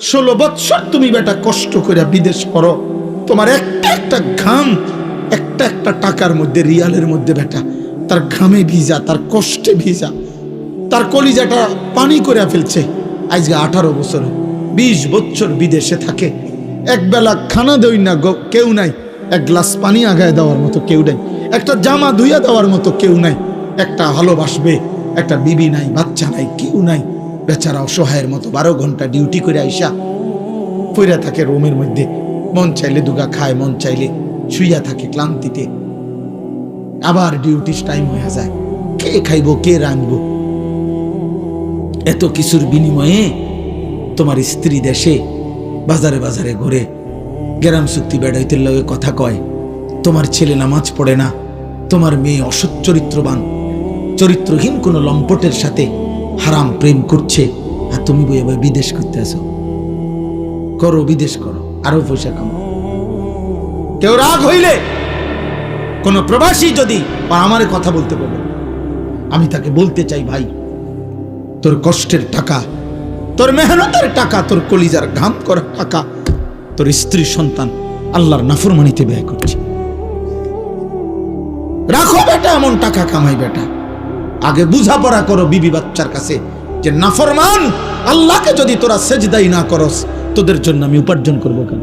16 বছর তুমি বেটা কষ্ট করে বিদেশ করো, তোমার একটা একটা ঘাম, একটা একটা টাকার মধ্যে, রিয়ালের মধ্যে বেটা তার ঘামে ভিজা, তার কষ্টে ভিজা, তার কলিজাটা পানি করে ফেলছে। আজকে 18 বছর, 20 বছর বিদেশে থাকে, একবেলা খানা দেই না কেউ নাই, এক গ্লাস পানি আগায় দেওয়ার মতো কেউ নাই, একটা জামা ধুইয়া দেওয়ার মতো কেউ নাই, একটা ভালোবাসবে একটা বিবি নাই, বাচ্চা নাই, কেউ নাই। বেচারা অসহায়ের মতো 12 ঘন্টা ডিউটি করে আইসা পইরা থাকে রুমের মধ্যে, মন চাইলে দুগা খায়, মন চাইলে শুইয়া থাকে ক্লান্তিতে। আবার ডিউটির টাইম হয়ে যায়, কে খাইবো, কে রাঁধবো? এত কিছুর বিনিময়ে তোমার স্ত্রী দেশে বাজারে বাজারে ঘুরে, গ্রাম চুক্তি বেড়াইতের লগে কথা কয়, তোমার ছেলে নামাজ পড়ে না, তোমার মেয়ে অসৎ চরিত্রবান, চরিত্রহীন কোনো লম্পটের সাথে হারাম প্রেম করছে, আর তুমি বই এবার বিদেশ করতে আসো। করো, বিদেশ করো, আরো পয়সা কামাও। কেউ রাগ হইলে, কোন প্রবাসী যদি বা আমার কথা বলতে বলে, আমি তাকে বলতে চাই, ভাই তোর কষ্টের টাকা, তোর মেহনতের টাকা, তোর কলিজার ঘাম করা টাকা তোর স্ত্রী সন্তান আল্লাহর নাফরমানিতে ব্যয় করছে। রাখো বেটা, এমন টাকা কামাই বেটা, আগে বুঝাপড়া করো বিবি বাচ্চার কাছে যে নাফরমান আল্লাহকে যদি তোরা সেজদাই না করস, তোদের জন্য আমি উপার্জন করবো কেন?